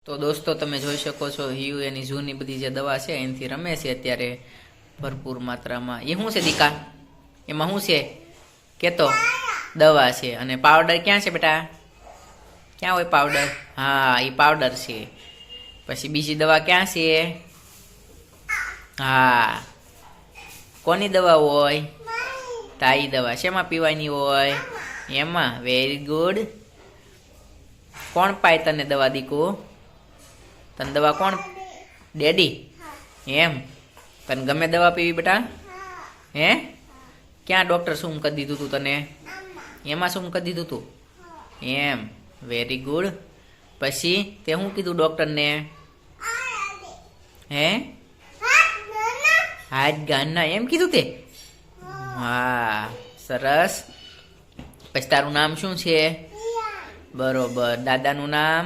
તો દોસ્તો તમે જોઈ શકો છો હિયુ એની જૂની બધી જે દવા છે એનાથી રમે છે અત્યારે ભરપૂર માત્રામાં. એ શું છે દીકા? એમાં શું છે કેતો? દવા છે. અને પાવડર ક્યાં છે બેટા? ક્યાં હોય પાવડર? હા, એ પાવડર છે. પછી બીજી દવા ક્યાં છે? હા, કોની દવા હોય? તાઈ દવા. શેમાં પીવાની હોય? એમાં. Very good. કોણ પાય તને દવા દીકુ? તને દવા કોણ? ડેડી. એમ તને ગમે દવા પીવી બેટા? હે? ક્યાં ડોક્ટર શું કરી દીધું તું તને? એમાં શું કરી દીધું તું? એમ. Very good. પછી તે શું કીધું ડોક્ટરને? હે? હાથ ગાનના એમ કીધું તે? હા, સરસ. પછી તારું નામ શું છે? બરોબર. દાદાનું નામ?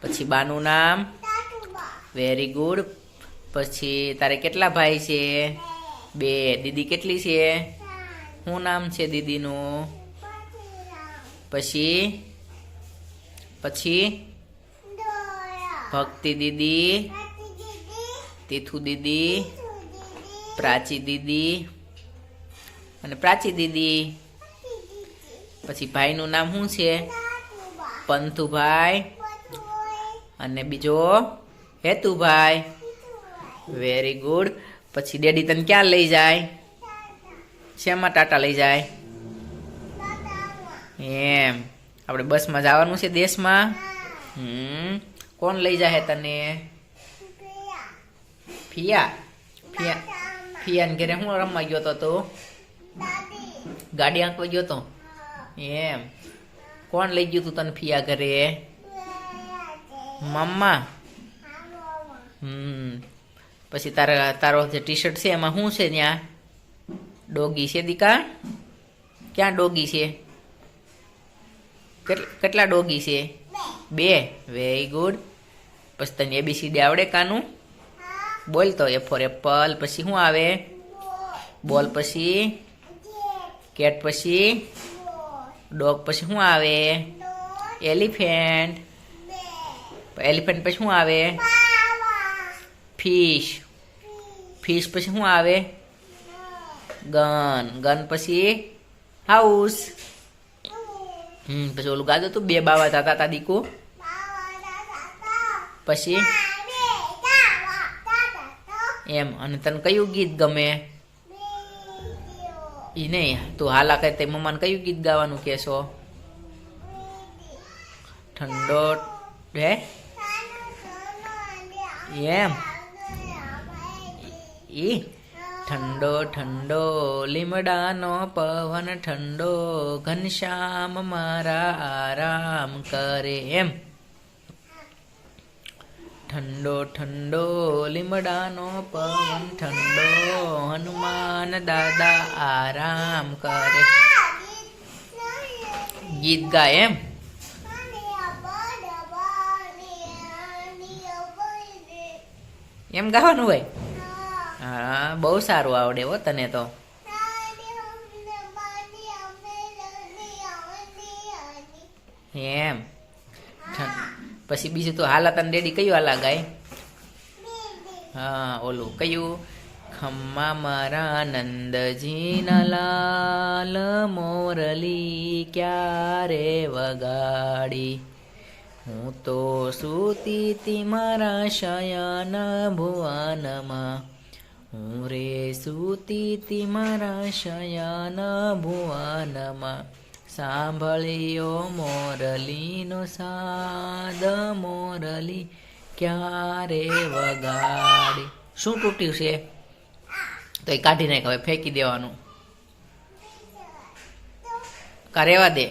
પછી બાનું નામ? Very good. પછી તારે કેટલા ભાઈ છે? 2. દીદી કેટલી છે? શું નામ છે દીદીનું? પછી ભક્તિ દીદી, તીથુ દીદી, પ્રાચી દીદી અને પ્રાચી દીદી. પછી ભાઈનું નામ શું છે? પંથુભાઈ અને બીજો હેતુભાઈ. Very good. પછી ડેડી તને ક્યાં લઈ જાય? શેમાં ટાટા લઈ જાય? એમ. આપણે બસમાં જવાનું છે દેશમાં? કોણ લઈ જાય તને? ફિયા. ફિયાને ઘરે હું રમવા ગયો તો તું? ગાડી આંકવા ગયો તો? એમ. કોણ લઈ ગયું તું તને ફિયા ઘરે? મમ્મા. પછી તારો જે ટી શર્ટ છે એમાં શું છે ત્યાં? ડોગી છે દીકા? ક્યાં ડોગી છે? કેટલા ડોગી છે? 2. Very good. પછી તને ABCD આવડે કાનું? બોલ તો. A four Apple. પછી શું આવે? બોલ. પછી કેટ. પછી ડોગ. પછી શું આવે? એલિફન્ટ. એલિફન્ટ પછી શું આવે? ફિશ. ફિશ પછી શું આવે? ગન. ગન પછી હાઉસ. પછી ઓલું ગાતું તું 2 બાવા જતા હતા દીકુ. પછી એમ. અને તને કયું ગીત ગમે? ઈ નહીં, તું હાલા કરે તે મમ્માને કયું ગીત ગાવાનું કહેશો? ઠંડો હે એમ. ઈ ઠંડો ઠંડો લીમડાનો પવન ઠંડો ઘનશ્યામ મારા આરામ કરે. એમ. ઠંડો ઠંડો લીમડાનો પવન ઠંડો હનુમાન દાદા આરામ કરે. ગીત ગાય એમ. એમ ગાવાનું હોય? હા, બહુ સારું આવડે હો તને તો. એમ. પછી બીજું તો હાલા તને ડેડી કયું હાલા ગાય? હા, ઓલું કયું? ખમ્મા મારા નંદજીના લાલ મોરલી ક્યારે વગાડી. હું તો સૂતી તી મારા શયન ભુવનમાં. હું રે સૂતી તી મારા શયન ભુવનમાં. સાંભળ્યો મોરલીનો સાદ મોરલી ક્યારે વગાડી. શું તૂટ્યું છે? તો એ કાઢી નાખ, હવે ફેંકી દેવાનું. કા રહેવા દે.